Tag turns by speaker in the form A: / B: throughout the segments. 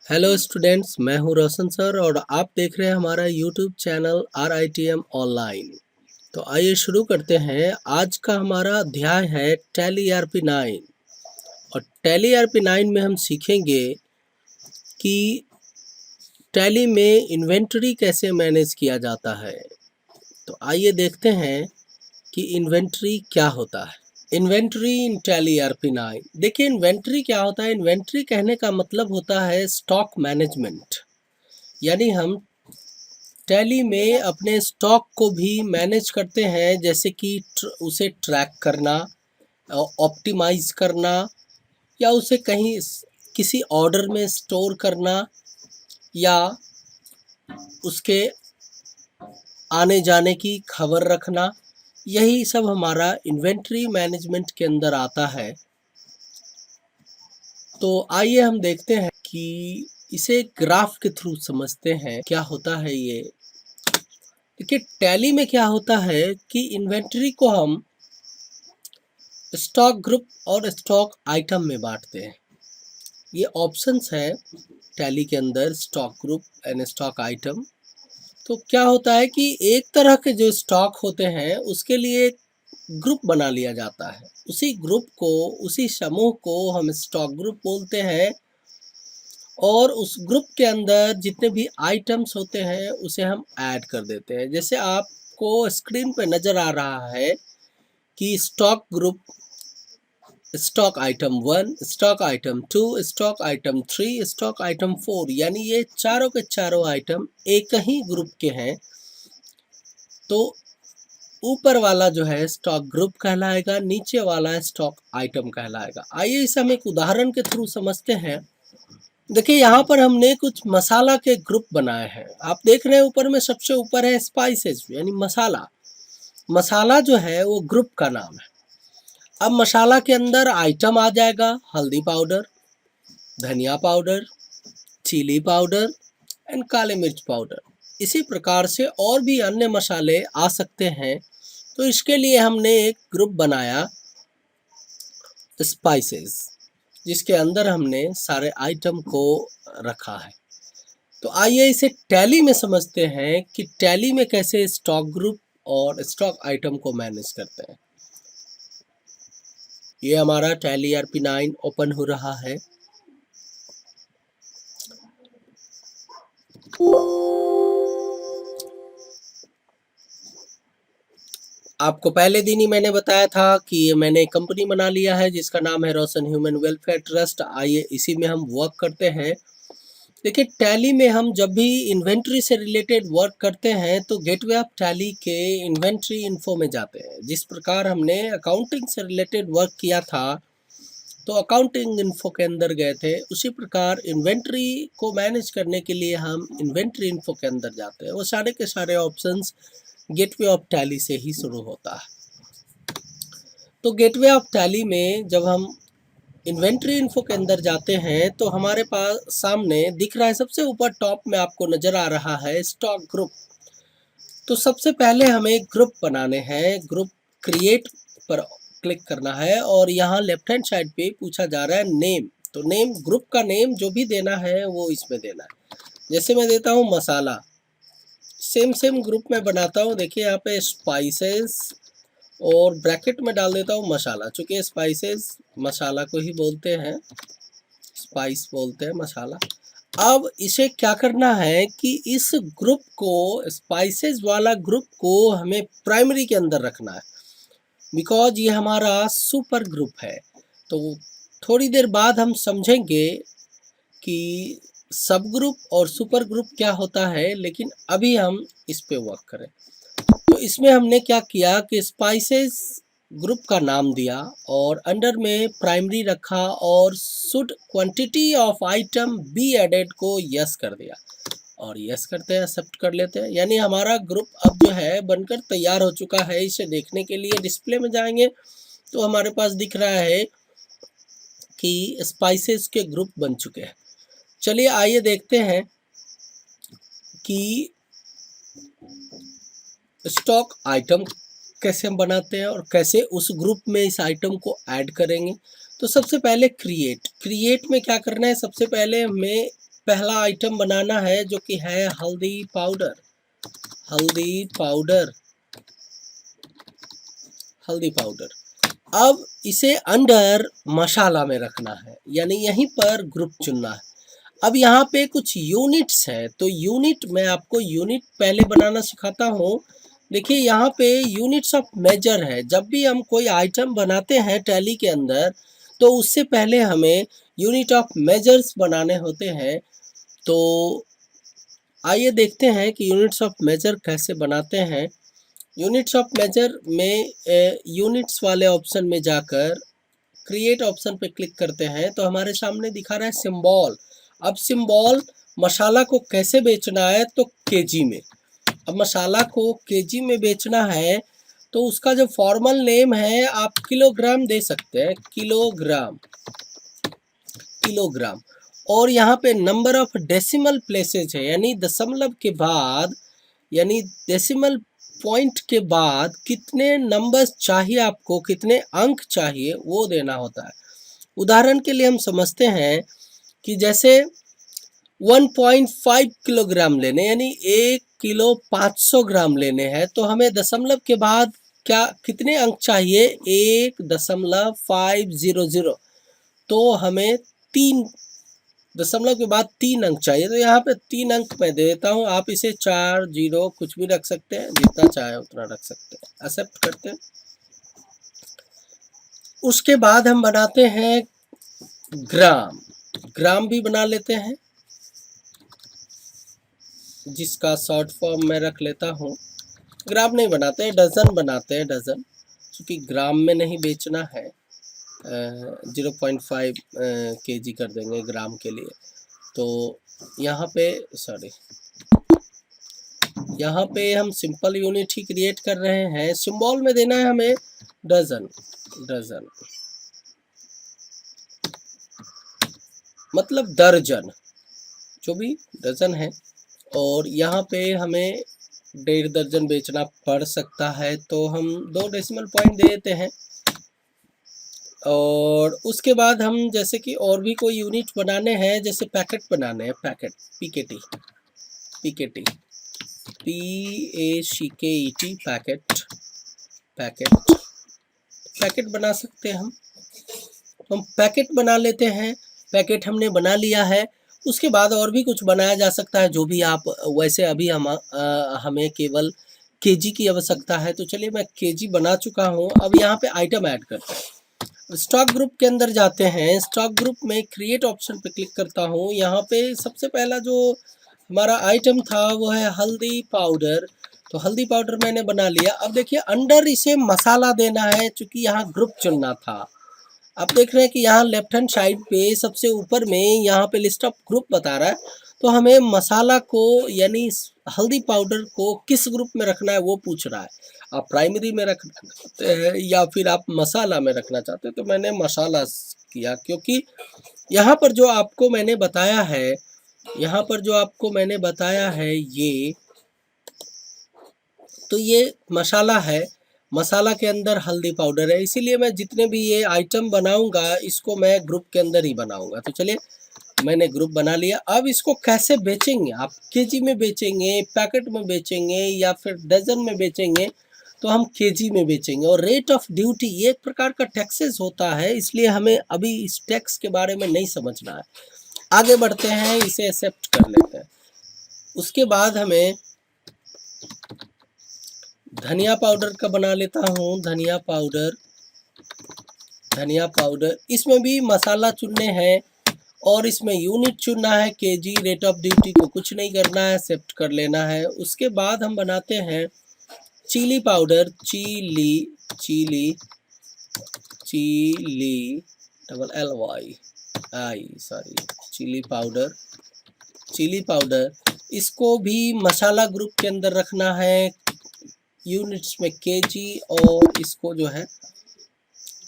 A: Hello students, मैं हूं रोशन sir और आप देख रहे हैं हमारा यूट्यूब चैनल RITM ऑनलाइन। तो आइए शुरू करते हैं। आज का हमारा अध्याय है टैली ERP9 और टैली ERP9 में हम सीखेंगे कि टैली में इन्वेंटरी कैसे मैनेज किया जाता है। तो आइए देखते हैं कि इन्वेंटरी क्या होता है। इन्वेंट्री इन टैली ERP9। देखिए, इन्वेंट्री क्या होता है। इन्वेंट्री कहने का मतलब होता है स्टॉक मैनेजमेंट, यानी हम टैली में अपने स्टॉक को भी मैनेज करते हैं, जैसे कि उसे ट्रैक करना, ऑप्टिमाइज करना या उसे कहीं किसी ऑर्डर में स्टोर करना या उसके आने जाने की खबर रखना। यही सब हमारा इन्वेंट्री मैनेजमेंट के अंदर आता है। तो आइए हम देखते हैं कि इसे ग्राफ के थ्रू समझते हैं क्या होता है ये। देखिए, टैली में क्या होता है कि इन्वेंट्री को हम स्टॉक ग्रुप और स्टॉक आइटम में बांटते हैं। ये ऑप्शंस है टैली के अंदर, stock group and stock item. तो क्या होता है कि एक तरह के जो स्टॉक होते हैं उसके लिए ग्रुप बना लिया जाता है। उसी ग्रुप को, उसी समूह को हम स्टॉक ग्रुप बोलते हैं और उस ग्रुप के अंदर जितने भी आइटम्स होते हैं उसे हम ऐड कर देते हैं। जैसे आपको स्क्रीन पे नज़र आ रहा है कि stock group, stock item 1, stock item 2, stock item 3, stock item 4, यानी ये चारों के चारों आइटम एक ही ग्रुप के हैं। तो ऊपर वाला जो है स्टॉक ग्रुप कहलाएगा, नीचे वाला स्टॉक आइटम कहलाएगा। आइए इसे हम एक उदाहरण के थ्रू समझते हैं। देखिए, यहाँ पर हमने कुछ मसाला के ग्रुप बनाए हैं। आप देख रहे हैं ऊपर में, सबसे ऊपर है स्पाइसेस यानी मसाला। मसाला जो है वो ग्रुप का नाम है। अब मसाला के अंदर आइटम आ जाएगा हल्दी पाउडर, धनिया पाउडर, चिली पाउडर एंड काले मिर्च पाउडर। इसी प्रकार से और भी अन्य मसाले आ सकते हैं। तो इसके लिए हमने एक ग्रुप बनाया स्पाइसेस, जिसके अंदर हमने सारे आइटम को रखा है। तो आइए इसे टैली में समझते हैं कि टैली में कैसे स्टॉक ग्रुप और स्टॉक आइटम को मैनेज करते हैं। ये हमारा टैली ERP9 ओपन हो रहा है। आपको पहले दिन ही मैंने बताया था कि ये मैंने एक कंपनी बना लिया है जिसका नाम है रोशन ह्यूमन वेलफेयर ट्रस्ट। आइए इसी में हम वर्क करते हैं। देखिए, टैली में हम जब भी इन्वेंट्री से रिलेटेड वर्क करते हैं तो गेटवे ऑफ टैली के इन्वेंट्री इन्फो में जाते हैं। जिस प्रकार हमने अकाउंटिंग से रिलेटेड वर्क किया था तो अकाउंटिंग इन्फो के अंदर गए थे, उसी प्रकार इन्वेंट्री को मैनेज करने के लिए हम इन्वेंट्री इन्फो के अंदर जाते हैं। वो सारे के सारे ऑप्शंस गेटवे ऑफ टैली से ही शुरू होता है। तो गेटवे ऑफ टैली में जब हम इन्वेंट्री इन्फो के अंदर जाते हैं तो हमारे पास सामने दिख रहा है, सबसे ऊपर टॉप में आपको नज़र आ रहा है स्टॉक ग्रुप। तो सबसे पहले हमें ग्रुप बनाने हैं। ग्रुप क्रिएट पर क्लिक करना है और यहाँ लेफ्ट हैंड साइड पे पूछा जा रहा है नेम। तो नेम, ग्रुप का नेम जो भी देना है वो इसमें देना है। जैसे मैं देता हूँ मसाला, सेम ग्रुप में बनाता हूँ। देखिए यहाँ पे स्पाइसेस और ब्रैकेट में डाल देता हूँ मसाला, चूँकि स्पाइसेस मसाला को ही बोलते हैं, स्पाइस बोलते हैं मसाला। अब इसे क्या करना है कि इस ग्रुप को, स्पाइसेस वाला ग्रुप को हमें प्राइमरी के अंदर रखना है, बिकॉज ये हमारा सुपर ग्रुप है। तो थोड़ी देर बाद हम समझेंगे कि सब ग्रुप और सुपर ग्रुप क्या होता है, लेकिन अभी हम इस पे वर्क करें। तो इसमें हमने क्या किया कि स्पाइसेस ग्रुप का नाम दिया और अंडर में प्राइमरी रखा और should quantity of item be added को यस कर दिया और यस करते हैं, एक्सेप्ट कर लेते हैं। यानी हमारा ग्रुप अब जो है बनकर तैयार हो चुका है। इसे देखने के लिए डिस्प्ले में जाएंगे तो हमारे पास दिख रहा है कि स्पाइसेस के ग्रुप बन चुके हैं। चलिए आइए देखते हैं कि स्टॉक आइटम कैसे हम बनाते हैं और कैसे उस ग्रुप में इस आइटम को ऐड करेंगे। तो सबसे पहले क्रिएट में क्या करना है, सबसे पहले हमें पहला आइटम बनाना है जो कि है हल्दी पाउडर। हल्दी पाउडर, हल्दी पाउडर। अब इसे अंडर मसाला में रखना है, यानी यहीं पर ग्रुप चुनना है। अब यहाँ पे कुछ यूनिट्स है, तो यूनिट मैं आपको यूनिट पहले बनाना सिखाता हूँ। देखिए यहाँ पे यूनिट्स ऑफ मेजर है। जब भी हम कोई आइटम बनाते हैं टैली के अंदर, तो उससे पहले हमें यूनिट ऑफ मेजर्स बनाने होते हैं। तो आइए देखते हैं कि यूनिट्स ऑफ मेजर कैसे बनाते हैं। यूनिट्स ऑफ मेजर में यूनिट्स वाले ऑप्शन में जाकर क्रिएट ऑप्शन पे क्लिक करते हैं तो हमारे सामने दिखा रहा है सिंबल। अब सिंबल मसाला को कैसे बेचना है, तो केजी में। अब मसाला को केजी में बेचना है तो उसका जो फॉर्मल नेम है आप किलोग्राम दे सकते हैं, किलोग्राम, किलोग्राम। और यहाँ पे नंबर ऑफ डेसिमल प्लेसेज है, यानी दशमलव के बाद, यानी डेसिमल पॉइंट के बाद कितने नंबर्स चाहिए आपको, कितने अंक चाहिए, वो देना होता है। उदाहरण के लिए हम समझते हैं कि जैसे 1.5 किलोग्राम लेने, यानी 1 किलो 500 ग्राम लेने हैं, तो हमें दशमलव के बाद क्या कितने अंक चाहिए, 1.500। तो हमें 3 दशमलव के बाद 3 अंक चाहिए, तो यहाँ पे 3 अंक मैं दे देता हूँ। आप इसे 4 0 कुछ भी रख सकते हैं, जितना चाहे उतना रख सकते हैं। एक्सेप्ट करते हैं। उसके बाद हम बनाते हैं ग्राम। ग्राम भी बना लेते हैं, जिसका शॉर्ट फॉर्म मैं रख लेता हूँ। ग्राम नहीं बनाते हैं, डजन बनाते हैं, डजन, क्योंकि ग्राम में नहीं बेचना है। 0.5 kg कर देंगे ग्राम के लिए। तो यहाँ पे यहाँ पे हम सिंपल यूनिट ही क्रिएट कर रहे हैं। सिंबल में देना है हमें डजन, डजन मतलब दर्जन, जो भी डजन है। और यहाँ पे हमें 1.5 दर्जन बेचना पड़ सकता है, तो हम 2 डेसिमल पॉइंट दे देते हैं। और उसके बाद हम जैसे कि और भी कोई यूनिट बनाने हैं, जैसे पैकेट बनाने हैं, packet, PKT, PKT, PACKET, packet, packet, packet बना सकते हैं हम। तो हम पैकेट बना लेते हैं। पैकेट हमने बना लिया है। उसके बाद और भी कुछ बनाया जा सकता है, जो भी आप, वैसे अभी हमें केवल केजी की आवश्यकता है, तो चलिए मैं केजी बना चुका हूँ। अब यहाँ पे आइटम ऐड करते हैं। स्टॉक ग्रुप के अंदर जाते हैं। स्टॉक ग्रुप में क्रिएट ऑप्शन पे क्लिक करता हूँ। यहाँ पे सबसे पहला जो हमारा आइटम था वो है हल्दी पाउडर। तो हल्दी पाउडर मैंने बना लिया। अब देखिए अंडर इसे मसाला देना है, चूँकि यहाँ ग्रुप चुनना था। आप देख रहे हैं कि यहाँ लेफ्ट हैंड साइड पे सबसे ऊपर में यहाँ पे लिस्ट ऑफ ग्रुप बता रहा है। तो हमें मसाला को, यानी हल्दी पाउडर को किस ग्रुप में रखना है वो पूछ रहा है। आप प्राइमरी में रखना चाहते हैं या फिर आप मसाला में रखना चाहते हैं, तो मैंने मसाला किया, क्योंकि यहाँ पर जो आपको मैंने बताया है, यहाँ पर जो आपको मैंने बताया है ये, तो ये मसाला है। मसाला के अंदर हल्दी पाउडर है, इसीलिए मैं जितने भी ये आइटम बनाऊंगा इसको मैं ग्रुप के अंदर ही बनाऊंगा। तो चलिए मैंने ग्रुप बना लिया। अब इसको कैसे बेचेंगे, आप केजी में बेचेंगे, पैकेट में बेचेंगे या फिर डजन में बेचेंगे, तो हम केजी में बेचेंगे। और रेट ऑफ ड्यूटी ये एक प्रकार का टैक्सेस होता है, इसलिए हमें अभी इस टैक्स के बारे में नहीं समझना है। आगे बढ़ते हैं, इसे एक्सेप्ट कर लेते हैं। उसके बाद हमें धनिया पाउडर का बना लेता हूँ। धनिया पाउडर, धनिया पाउडर, इसमें भी मसाला चुनने हैं और इसमें यूनिट चुनना है केजी। रेट ऑफ ड्यूटी को कुछ नहीं करना है, एक्सेप्ट कर लेना है। उसके बाद हम बनाते हैं chilli powder, chilli, chilli, chilli, chilli powder, chilli powder, इसको भी मसाला ग्रुप के अंदर रखना है, यूनिट्स में केजी। और इसको जो है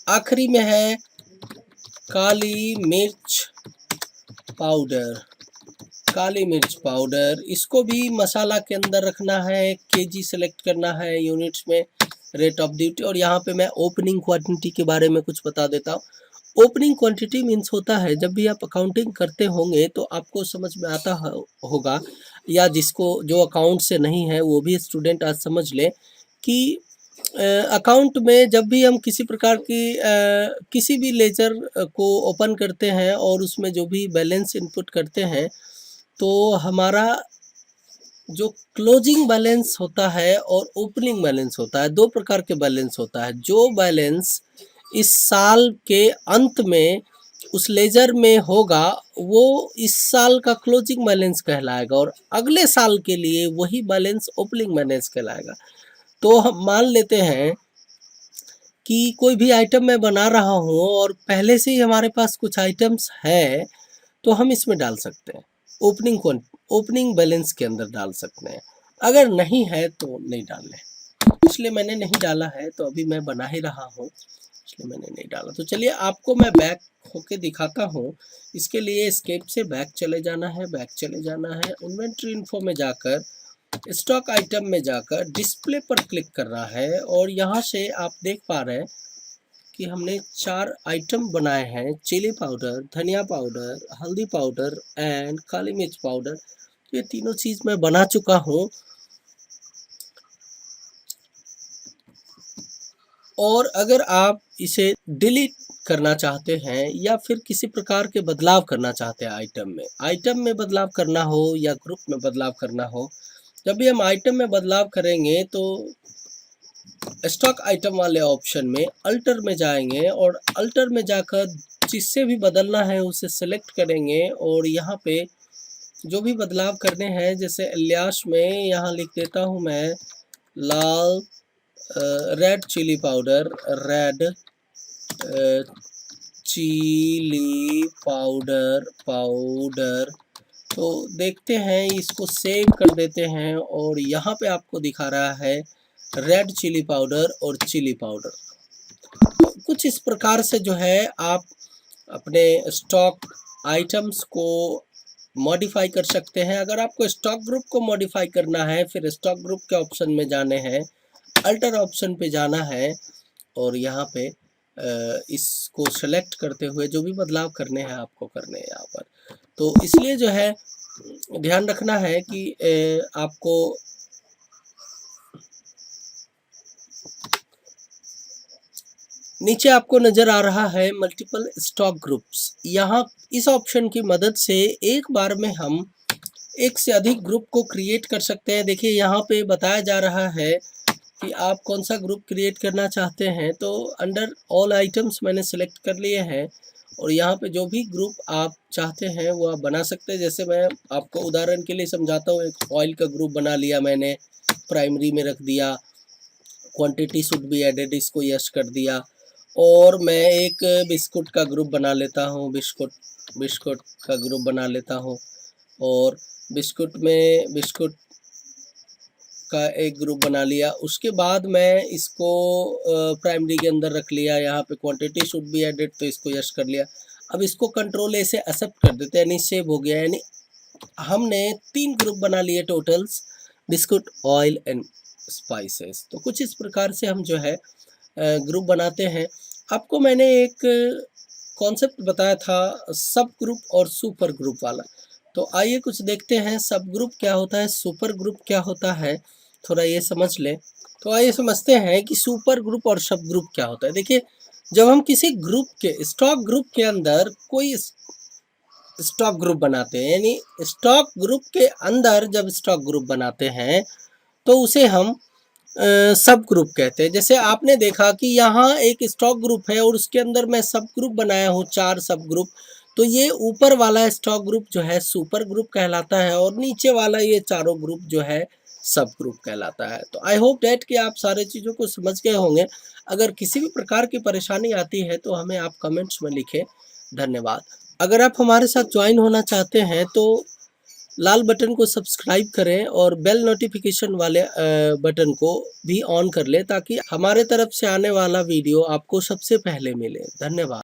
A: आखिरी में है काली मिर्च पाउडर, काली मिर्च पाउडर, इसको भी मसाला के अंदर रखना है, केजी सेलेक्ट करना है, यूनिट्स में रेट ऑफ ड्यूटी। और यहाँ पे मैं ओपनिंग क्वांटिटी के बारे में कुछ बता देता हूँ। ओपनिंग क्वांटिटी मीन्स होता है जब भी आप अकाउंटिंग करते होंगे तो आपको समझ में आता होगा, या जिसको जो अकाउंट से नहीं है वो भी स्टूडेंट आज समझ ले कि अकाउंट में जब भी हम किसी प्रकार की किसी भी लेजर को ओपन करते हैं और उसमें जो भी बैलेंस इनपुट करते हैं, तो हमारा जो क्लोजिंग बैलेंस होता है और ओपनिंग बैलेंस होता है, दो प्रकार के बैलेंस होता है। जो बैलेंस इस साल के अंत में उस लेजर में होगा वो इस साल का क्लोजिंग बैलेंस कहलाएगा, और अगले साल के लिए वही बैलेंस ओपनिंग बैलेंस कहलाएगा। तो हम मान लेते हैं कि कोई भी आइटम मैं बना रहा हूँ और पहले से ही हमारे पास कुछ आइटम्स है, तो हम इसमें डाल सकते हैं, ओपनिंग बैलेंस के अंदर डाल सकते हैं। अगर नहीं है तो नहीं डालने, इसलिए मैंने नहीं डाला है। तो अभी मैं बना ही रहा हूँ, इसलिए मैंने नहीं डाला। तो चलिए आपको मैं बैक होके दिखाता हूँ। इसके लिए एस्केप से बैक चले जाना है, बैक चले जाना है, इन्वेंट्री इन्फो में जाकर स्टॉक आइटम में जाकर डिस्प्ले पर क्लिक करना है, और यहाँ से आप देख पा रहे हैं कि हमने 4 आइटम बनाए हैं, चिली पाउडर, धनिया पाउडर, हल्दी पाउडर एंड काली मिर्च पाउडर। ये तीनों चीज़ मैं बना चुका हूँ। और अगर आप इसे डिलीट करना चाहते हैं या फिर किसी प्रकार के बदलाव करना चाहते हैं आइटम में बदलाव करना हो या ग्रुप में बदलाव करना हो, जब भी हम आइटम में बदलाव करेंगे तो स्टॉक आइटम वाले ऑप्शन में अल्टर में जाएंगे, और अल्टर में जाकर जिससे भी बदलना है उसे सेलेक्ट करेंगे, और यहाँ पे जो भी बदलाव करने हैं, जैसे अलियास में यहाँ लिख देता हूँ मैं लाल red chilli powder, red chilli powder. तो देखते हैं, इसको सेव कर देते हैं, और यहाँ पे आपको दिखा रहा है रेड चिली पाउडर और चिली पाउडर। तो कुछ इस प्रकार से जो है आप अपने स्टॉक आइटम्स को मॉडिफाई कर सकते हैं। अगर आपको स्टॉक ग्रुप को मॉडिफाई करना है, फिर स्टॉक ग्रुप के ऑप्शन में जाने हैं, अल्टर ऑप्शन पे जाना है, और यहाँ पे इसको सेलेक्ट करते हुए जो भी बदलाव करने हैं आपको करने हैं यहाँ पर। तो इसलिए जो है ध्यान रखना है कि आपको नीचे आपको नज़र आ रहा है मल्टीपल स्टॉक ग्रुप्स। यहाँ इस ऑप्शन की मदद से एक बार में हम एक से अधिक ग्रुप को क्रिएट कर सकते हैं। देखिए यहाँ पे बताया जा रहा है कि आप कौन सा ग्रुप क्रिएट करना चाहते हैं। तो अंडर ऑल आइटम्स मैंने सेलेक्ट कर लिए हैं, और यहाँ पे जो भी ग्रुप आप चाहते हैं वो आप बना सकते हैं। जैसे मैं आपको उदाहरण के लिए समझाता हूँ, एक ऑयल का ग्रुप बना लिया मैंने, प्राइमरी में रख दिया, क्वांटिटी शुड बी एडेड इसको यस कर दिया, और मैं एक बिस्कुट का ग्रुप बना लेता हूँ, बिस्कुट का ग्रुप बना लेता हूँ, और बिस्कुट का एक ग्रुप बना लिया। उसके बाद मैं इसको प्राइमरी के अंदर रख लिया, यहाँ पे क्वांटिटी शुड बी एडेड तो इसको यस कर लिया। अब इसको कंट्रोल ए से एक्सेप्ट कर देते हैं, यानी सेव हो गया। यानी हमने 3 ग्रुप बना लिए totals, biscuit, oil and spices. तो कुछ इस प्रकार से हम जो है ग्रुप बनाते हैं। आपको मैंने एक कॉन्सेप्ट बताया था सब ग्रुप और सुपर ग्रुप वाला, तो आइए कुछ देखते हैं सब ग्रुप क्या होता है, सुपर ग्रुप क्या होता है, थोड़ा ये समझ लें। तो आइए समझते हैं कि सुपर ग्रुप और सब ग्रुप क्या होता है। देखिए, जब हम किसी ग्रुप के स्टॉक ग्रुप के अंदर कोई स्टॉक ग्रुप बनाते हैं, यानी स्टॉक ग्रुप के अंदर जब स्टॉक ग्रुप बनाते हैं तो उसे हम सब ग्रुप कहते हैं। जैसे आपने देखा कि यहाँ एक स्टॉक ग्रुप है और उसके अंदर मैं सब ग्रुप बनाया हूँ, 4 सब ग्रुप। तो ये ऊपर वाला स्टॉक ग्रुप जो है सुपर ग्रुप कहलाता है, और नीचे वाला ये चारों ग्रुप जो है सब ग्रुप कहलाता है। तो आई होप डैट कि आप सारे चीज़ों को समझ गए होंगे। अगर किसी भी प्रकार की परेशानी आती है तो हमें आप कमेंट्स में लिखें। धन्यवाद। अगर आप हमारे साथ ज्वाइन होना चाहते हैं तो लाल बटन को सब्सक्राइब करें और बेल नोटिफिकेशन वाले बटन को भी ऑन कर लें, ताकि हमारे तरफ से आने वाला वीडियो आपको सबसे पहले मिले। धन्यवाद।